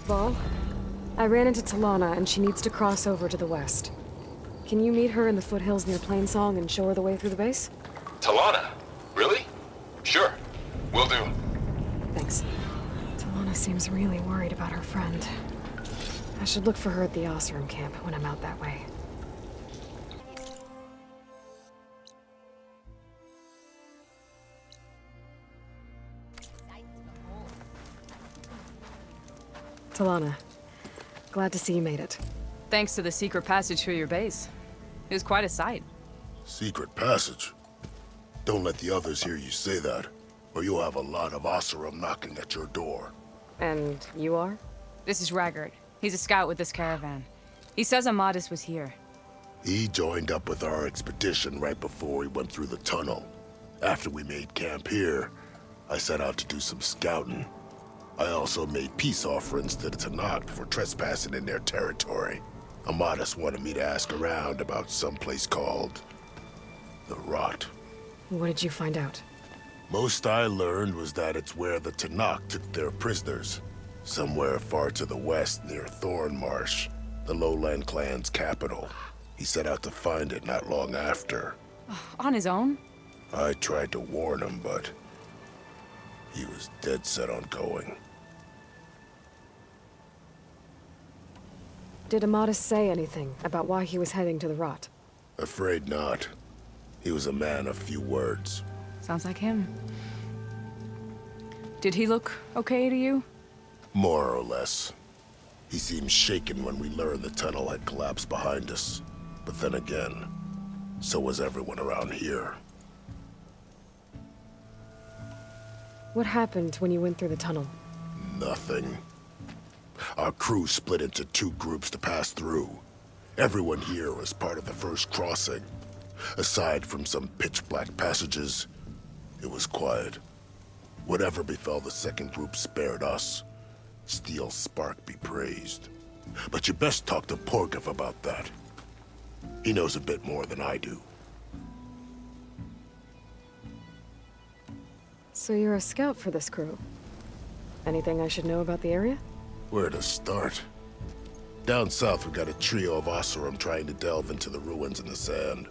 Vol, I ran into Talanah and she needs to cross over to the west. Can you meet her in the foothills near Plainsong and show her the way through the base? Talanah? Really? Sure. Will do. Thanks. Talanah seems really worried about her friend. I should look for her at the Osram camp when I'm out that way. Talanah, glad to see you made it. Thanks to the secret passage through your base. It was quite a sight. Secret passage? Don't let the others hear you say that, or you'll have a lot of Oseram knocking at your door. And you are? This is Raggard. He's a scout with this caravan. He says Amadis was here. He joined up with our expedition right before we went through the tunnel. After we made camp here, I set out to do some scouting. I also made peace offerings to the Tenakth for trespassing in their territory. Amadis wanted me to ask around about some place called the Rot. What did you find out? Most I learned was that it's where the Tenakth took their prisoners. Somewhere far to the west near Thornmarsh, the lowland clan's capital. He set out to find it not long after. On his own? I tried to warn him, but he was dead set on going. Did Amadis say anything about why he was heading to the Rot? Afraid not. He was a man of few words. Sounds like him. Did he look okay to you? More or less. He seemed shaken when we learned the tunnel had collapsed behind us. But then again, so was everyone around here. What happened when you went through the tunnel? Nothing. Our crew split into two groups to pass through. Everyone here was part of the first crossing. Aside from some pitch-black passages, it was quiet. Whatever befell the second group spared us. Steel Spark be praised. But you best talk to Porgov about that. He knows a bit more than I do. So you're a scout for this crew. Anything I should know about the area? Where to start? Down south, we got a trio of Oseram trying to delve into the ruins in the sand.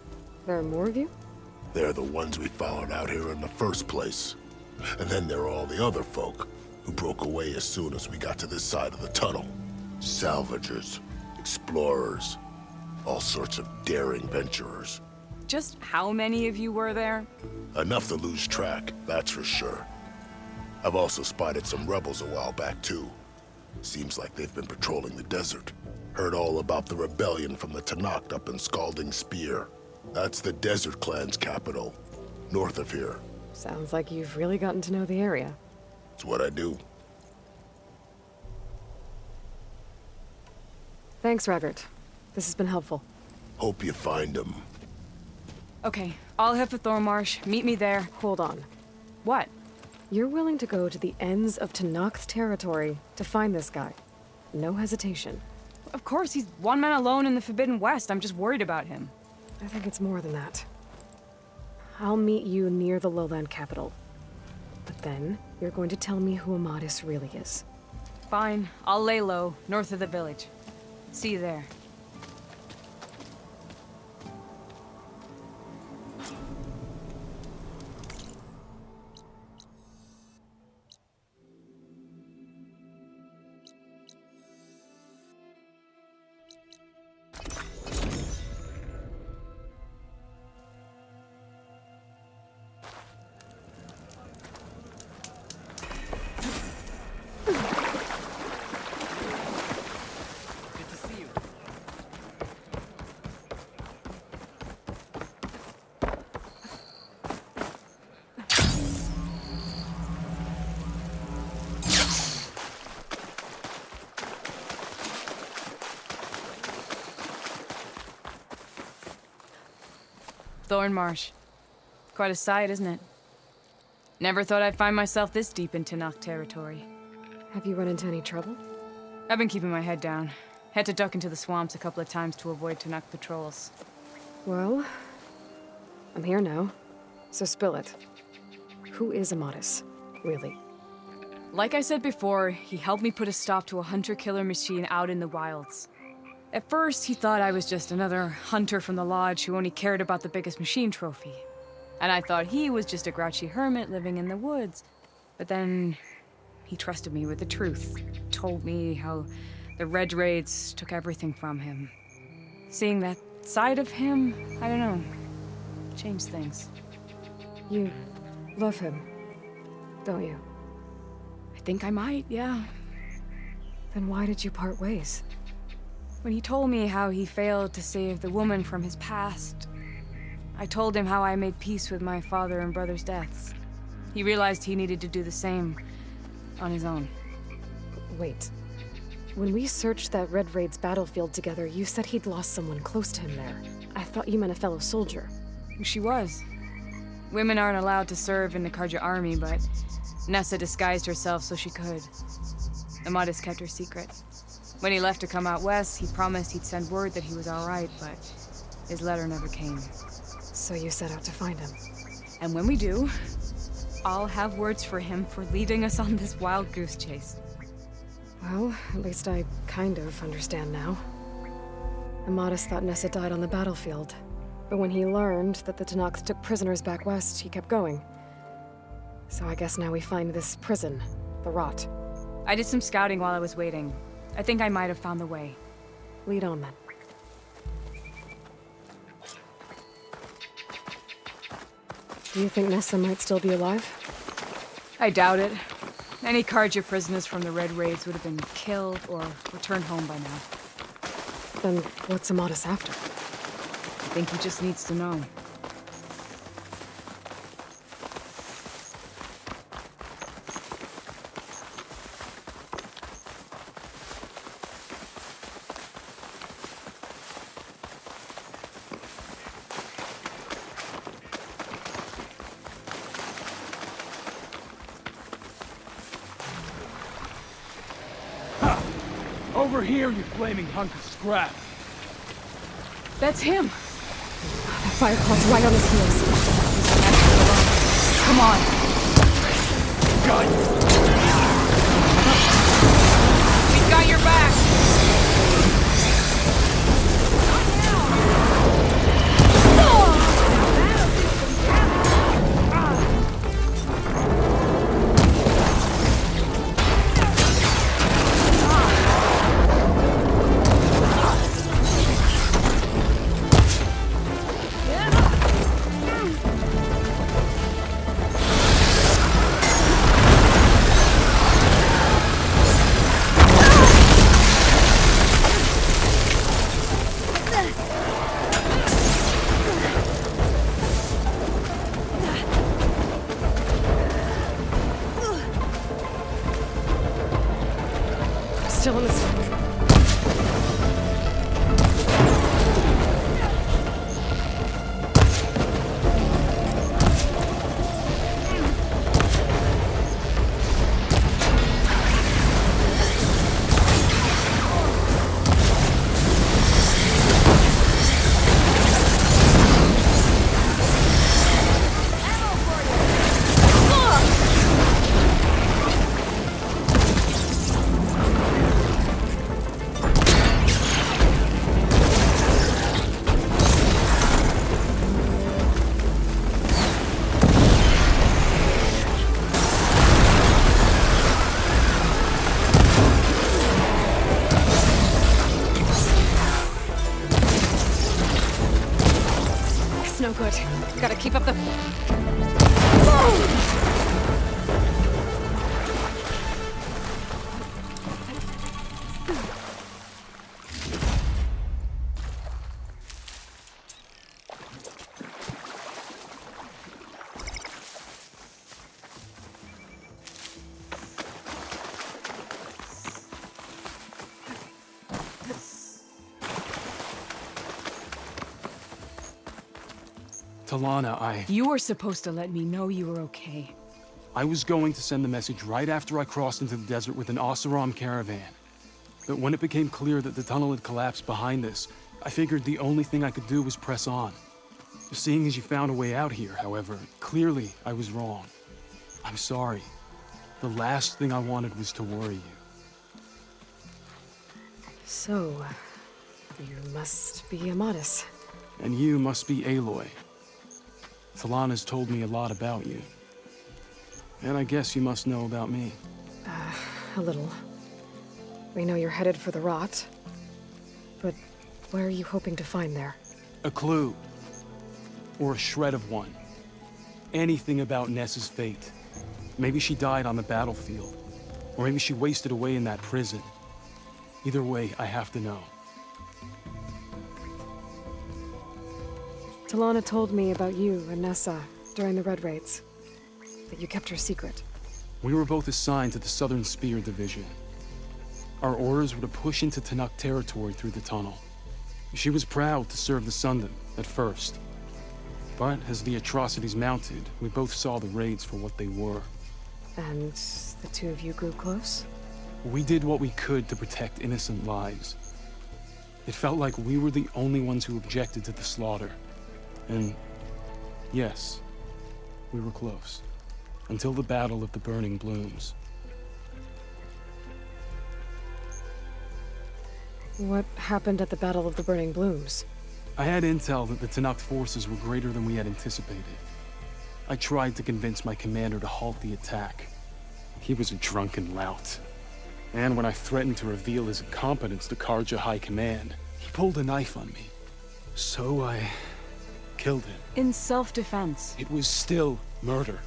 There are more of you? They're the ones we followed out here in the first place. And then there are all the other folk, who broke away as soon as we got to this side of the tunnel. Salvagers, explorers, all sorts of daring venturers. Just how many of you were there? Enough to lose track, that's for sure. I've also spotted some rebels a while back, too. Seems like they've been patrolling the desert. Heard all about the rebellion from the Tenakth up in Scalding Spear. That's the Desert Clan's capital, north of here. Sounds like you've really gotten to know the area. It's what I do. Thanks, Raggard. This has been helpful. Hope you find them. Okay, I'll head for Thornmarsh. Meet me there. Hold on. What? You're willing to go to the ends of Tenakth territory to find this guy. No hesitation. Of course, he's one man alone in the Forbidden West. I'm just worried about him. I think it's more than that. I'll meet you near the lowland capital. But then, you're going to tell me who Amadis really is. Fine, I'll lay low, north of the village. See you there. Thornmarsh. Quite a sight, isn't it? Never thought I'd find myself this deep in Tenakth territory. Have you run into any trouble? I've been keeping my head down. Had to duck into the swamps a couple of times to avoid Tenakth patrols. Well, I'm here now, so spill it. Who is Amadis, really? Like I said before, he helped me put a stop to a hunter-killer machine out in the wilds. At first, he thought I was just another hunter from the lodge who only cared about the biggest machine trophy. And I thought he was just a grouchy hermit living in the woods. But then, he trusted me with the truth. Told me how the Red Raids took everything from him. Seeing that side of him, I don't know, changed things. You love him, don't you? I think I might, yeah. Then why did you part ways? When he told me how he failed to save the woman from his past, I told him how I made peace with my father and brother's deaths. He realized he needed to do the same on his own. Wait. When we searched that Red Raid's battlefield together, you said he'd lost someone close to him there. I thought you meant a fellow soldier. She was. Women aren't allowed to serve in the Karja army, but Nessa disguised herself so she could. Amadis kept her secret. When he left to come out west, he promised he'd send word that he was all right, but his letter never came. So you set out to find him. And when we do, I'll have words for him for leading us on this wild goose chase. Well, at least I kind of understand now. Amadis thought Nessa died on the battlefield, but when he learned that the Tenakth took prisoners back west, he kept going. So I guess now we find this prison, the Rot. I did some scouting while I was waiting. I think I might have found the way. Lead on then. Do you think Nessa might still be alive? I doubt it. Any Karja prisoners from the Red Raids would have been killed or returned home by now. Then what's Amadis after? I think he just needs to know. Over here, you flaming hunk of scrap. That's him! That fire call's right on his heels. Come on! Gun! We've got your back! Still in this. No good. Gotta keep up the... Talanah, You were supposed to let me know you were okay. I was going to send the message right after I crossed into the desert with an Oseram caravan. But when it became clear that the tunnel had collapsed behind us, I figured the only thing I could do was press on. Seeing as you found a way out here, however, clearly I was wrong. I'm sorry. The last thing I wanted was to worry you. So, you must be Amadis. And you must be Aloy. Talanah's told me a lot about you. And I guess you must know about me. A little. We know you're headed for the rot. But what are you hoping to find there? A clue. Or a shred of one. Anything about Ness's fate. Maybe she died on the battlefield. Or maybe she wasted away in that prison. Either way, I have to know. Talanah told me about you and Nessa during the Red Raids. That you kept her secret. We were both assigned to the Southern Spear Division. Our orders were to push into Tenakth territory through the tunnel. She was proud to serve the Sundom at first. But as the atrocities mounted, we both saw the raids for what they were. And the two of you grew close? We did what we could to protect innocent lives. It felt like we were the only ones who objected to the slaughter. And yes, we were close. Until the Battle of the Burning Blooms. What happened at the Battle of the Burning Blooms? I had intel that the Tenakth forces were greater than we had anticipated. I tried to convince my commander to halt the attack. He was a drunken lout. And when I threatened to reveal his incompetence to Karja High Command, he pulled a knife on me. So I killed him. In self-defense. It was still murder.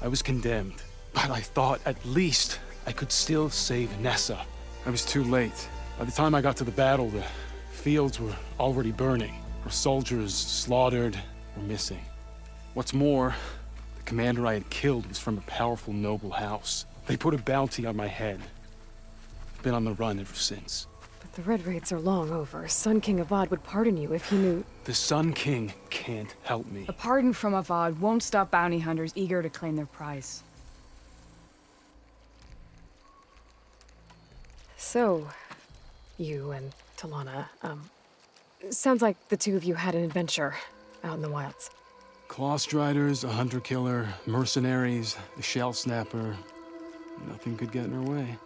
I was condemned, but I thought at least I could still save Nessa. I was too late. By the time I got to the battle, the fields were already burning. Our soldiers slaughtered or missing. What's more, the commander I had killed was from a powerful noble house. They put a bounty on my head. I've been on the run ever since. But the Red Raids are long over. Sun King Avad would pardon you if he knew... The Sun King can't help me. A pardon from Avad won't stop bounty hunters eager to claim their prize. So, you and Talanah, sounds like the two of you had an adventure out in the wilds. Claw Striders, a hunter-killer, mercenaries, a shell snapper. Nothing could get in her way.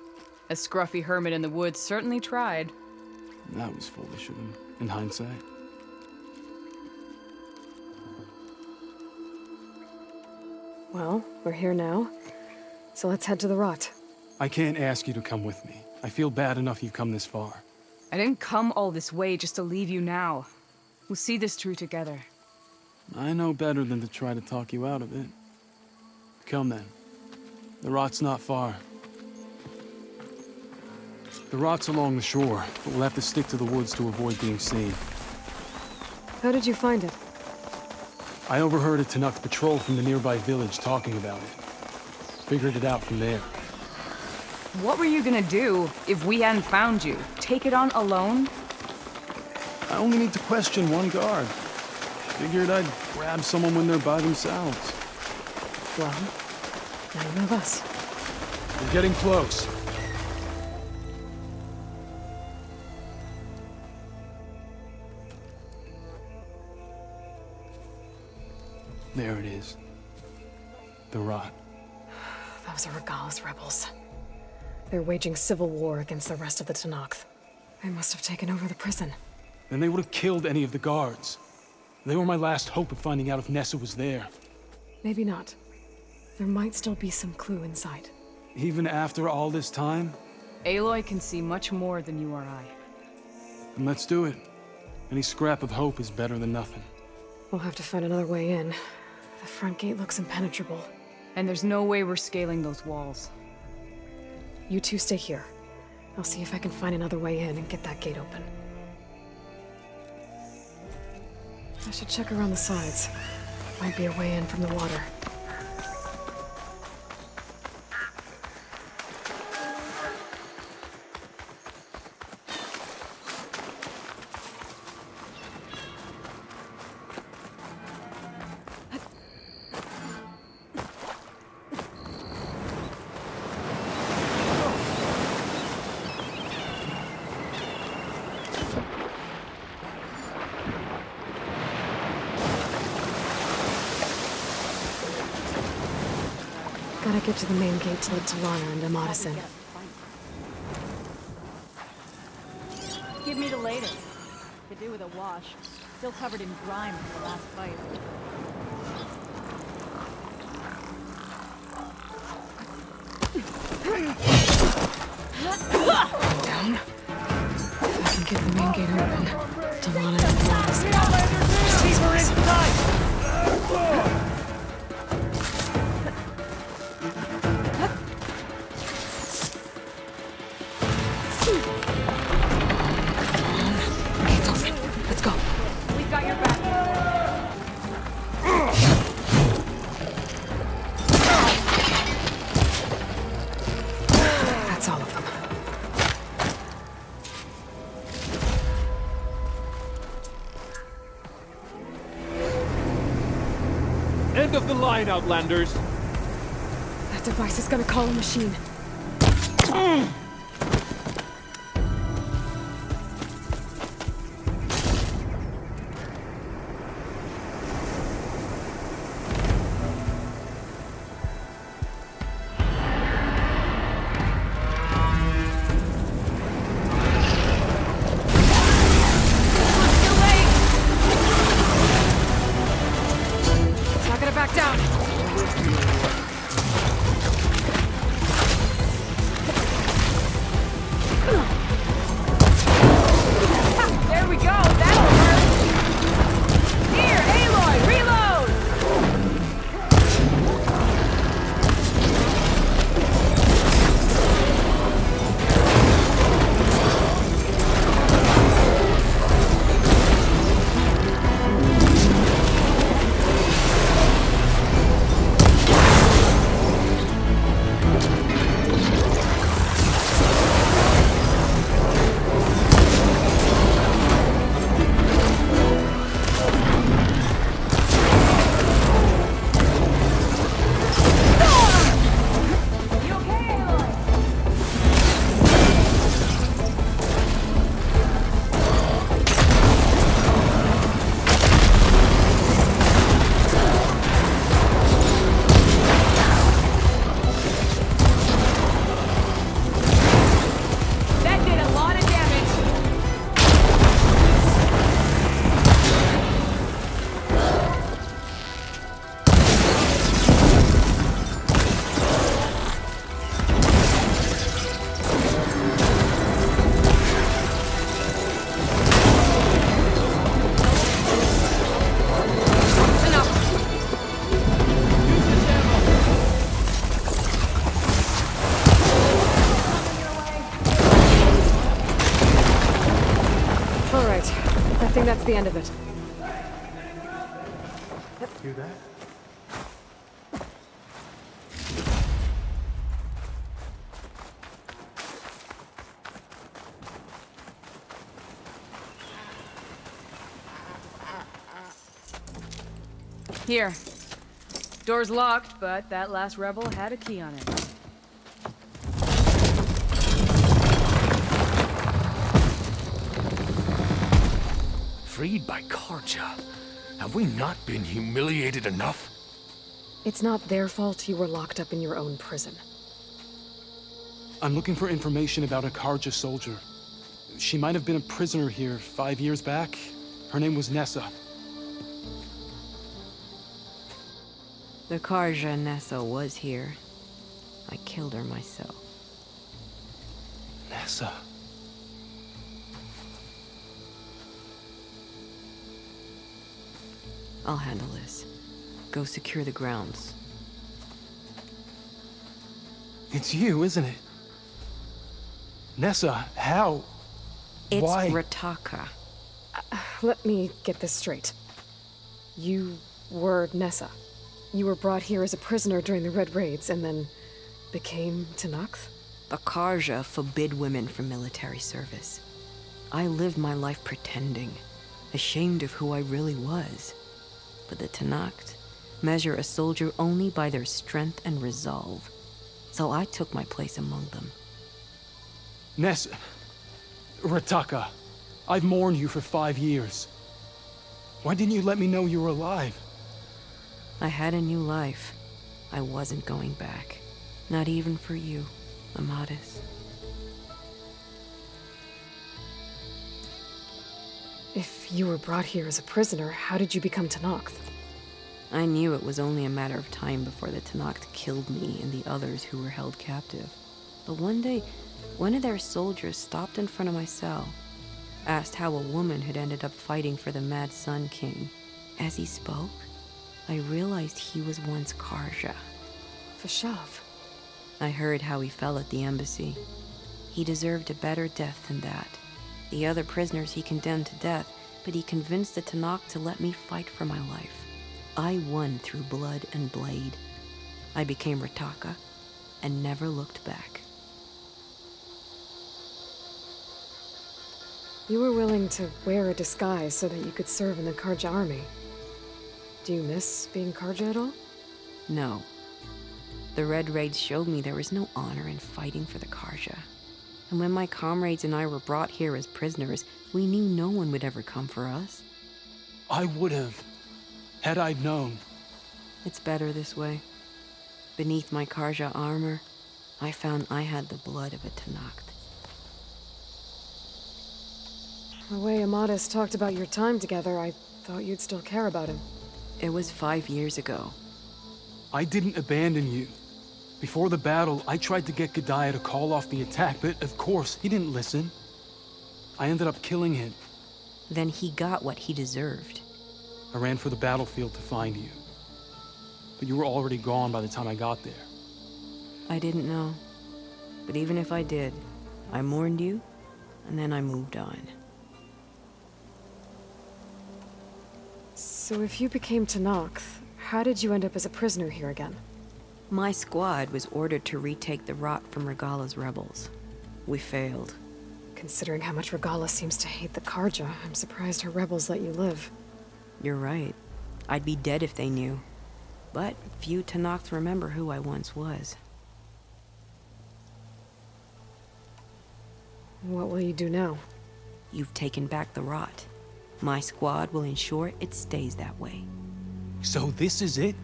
A scruffy hermit in the woods certainly tried. That was foolish of him, in hindsight. Well, we're here now, so let's head to the rot. I can't ask you to come with me. I feel bad enough you've come this far. I didn't come all this way just to leave you now. We'll see this through together. I know better than to try to talk you out of it. Come then. The rot's not far. The rot's along the shore, but we'll have to stick to the woods to avoid being seen. How did you find it? I overheard a Tenakth patrol from the nearby village talking about it. Figured it out from there. What were you gonna do if we hadn't found you? Take it on alone? I only need to question one guard. Figured I'd grab someone when they're by themselves. Well, now you have us. We're getting close. There it is. The rot. Those are Regal's rebels. They're waging civil war against the rest of the Tenakth. They must have taken over the prison. Then they would have killed any of the guards. They were my last hope of finding out if Nessa was there. Maybe not. There might still be some clue inside. Even after all this time? Aloy can see much more than you or I. Then let's do it. Any scrap of hope is better than nothing. We'll have to find another way in. The front gate looks impenetrable. And there's no way we're scaling those walls. You two stay here. I'll see if I can find another way in and get that gate open. I should check around the sides. Might be a way in from the water. Gotta get to the main gate to let Talanah and Amadis in. Give me the latest. Could do with a wash. Still covered in grime from the last fight. Down. If I can get the main gate open, Talanah and Amadis in. These gate's open. Let's go. We've got your back. That's all of them. End of the line, Outlanders! That device is gonna call a machine. It's not gonna back down. There we go, that'll work! Here, Aloy, reload! You okay, Aloy? That did a lot of damage. All right. I think that's the end of it. Hear that? Here. Door's locked, but that last rebel had a key on it. Freed by Karja? Have we not been humiliated enough? It's not their fault you were locked up in your own prison. I'm looking for information about a Karja soldier. She might have been a prisoner here 5 years back. Her name was Nessa. The Karja Nessa was here. I killed her myself. Nessa. I'll handle this. Go secure the grounds. It's you, isn't it? Nessa, how? It's Why? Rataka. Let me get this straight. You were Nessa. You were brought here as a prisoner during the Red Raids and then became Tenakth? The Karja forbid women from military service. I lived my life pretending, ashamed of who I really was. But the Tenakth measure a soldier only by their strength and resolve. So I took my place among them. Nessa. Rataka. I've mourned you for 5 years. Why didn't you let me know you were alive? I had a new life. I wasn't going back. Not even for you, Amadis. If you were brought here as a prisoner, how did you become Tenakth? I knew it was only a matter of time before the Tenakth killed me and the others who were held captive. But one day, one of their soldiers stopped in front of my cell, asked how a woman had ended up fighting for the Mad Sun King. As he spoke, I realized he was once Karja. Vashav. I heard how he fell at the embassy. He deserved a better death than that. The other prisoners he condemned to death, but he convinced the Tenakth to let me fight for my life. I won through blood and blade. I became Rataka and never looked back. You were willing to wear a disguise so that you could serve in the Karja army. Do you miss being Karja at all? No. The Red Raids showed me there was no honor in fighting for the Karja. And when my comrades and I were brought here as prisoners, we knew no one would ever come for us. I would have, had I known. It's better this way. Beneath my Karja armor, I found I had the blood of a Tenakth. The way Amadis talked about your time together, I thought you'd still care about him. It was 5 years ago. I didn't abandon you. Before the battle, I tried to get G'daiah to call off the attack, but of course, he didn't listen. I ended up killing him. Then he got what he deserved. I ran for the battlefield to find you. But you were already gone by the time I got there. I didn't know. But even if I did, I mourned you, and then I moved on. So if you became Tenakth, how did you end up as a prisoner here again? My squad was ordered to retake the Rot from Regala's rebels. We failed. Considering how much Regala seems to hate the Karja, I'm surprised her rebels let you live. You're right. I'd be dead if they knew. But few Tenakth remember who I once was. What will you do now? You've taken back the Rot. My squad will ensure it stays that way. So this is it?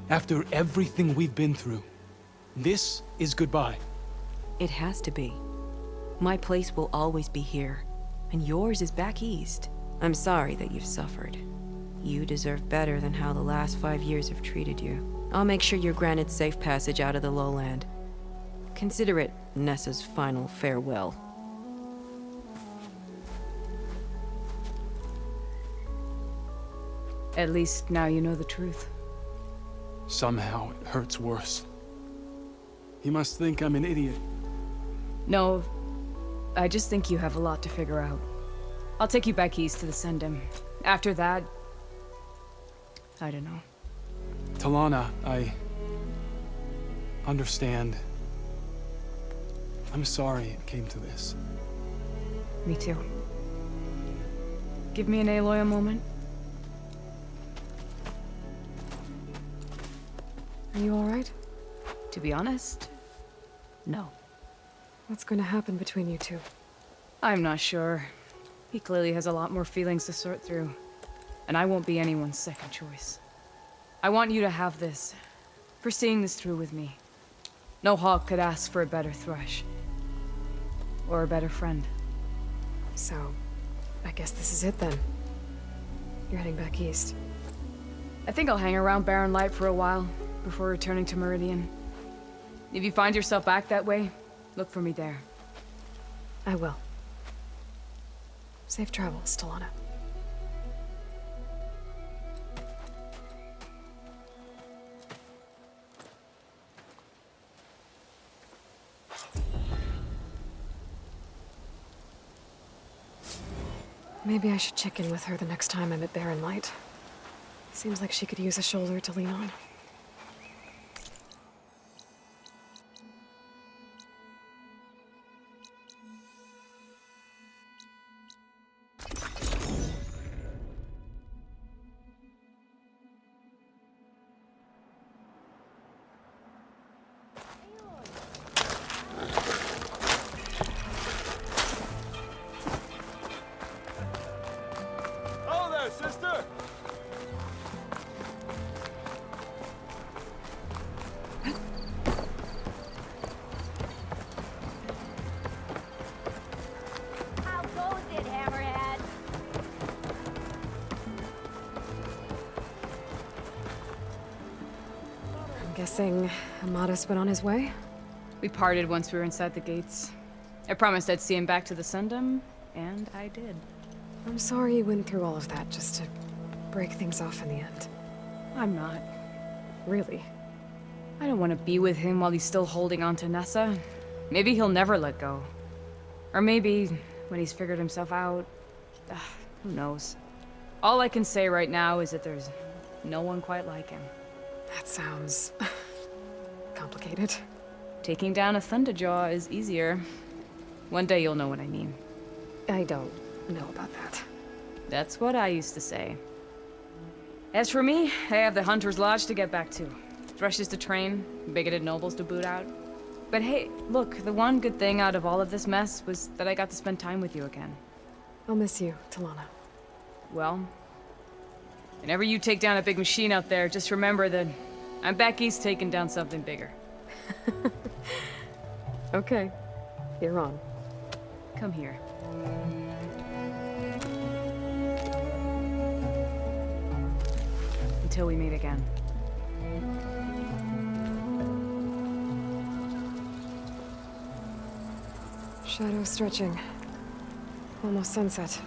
After everything we've been through, this is goodbye. It has to be. My place will always be here, and yours is back east. I'm sorry that you've suffered. You deserve better than how the last 5 years have treated you. I'll make sure you're granted safe passage out of the lowland. Consider it Nessa's final farewell. At least now you know the truth. Somehow it hurts worse. He must think I'm an idiot. No, I just think you have a lot to figure out. I'll take you back east to the Sendem. After that, I don't know. Talanah, I understand. I'm sorry it came to this. Me too. Give me an Aloy a moment. Are you alright? To be honest, no. What's going to happen between you two? I'm not sure. He clearly has a lot more feelings to sort through. And I won't be anyone's second choice. I want you to have this, for seeing this through with me. No hawk could ask for a better thrush. Or a better friend. So, I guess this is it then. You're heading back east. I think I'll hang around Barren Light for a while, before returning to Meridian. If you find yourself back that way, look for me there. I will. Safe travels, Talanah. Maybe I should check in with her the next time I'm at Barren Light. Seems like she could use a shoulder to lean on. Guessing Amadis went on his way? We parted once we were inside the gates. I promised I'd see him back to the Sundom, and I did. I'm sorry you went through all of that just to break things off in the end. I'm not. Really? I don't want to be with him while he's still holding on to Nessa. Maybe he'll never let go. Or maybe, when he's figured himself out... who knows? All I can say right now is that there's no one quite like him. That sounds... complicated. Taking down a Thunderjaw is easier. One day you'll know what I mean. I don't know about that. That's what I used to say. As for me, I have the Hunter's Lodge to get back to. Thrushes to train, bigoted nobles to boot out. But hey, look, the one good thing out of all of this mess was that I got to spend time with you again. I'll miss you, Talanah. Well, whenever you take down a big machine out there, just remember that I'm back east taking down something bigger. Okay, you're on. Come here. Until we meet again. Shadow stretching. Almost sunset.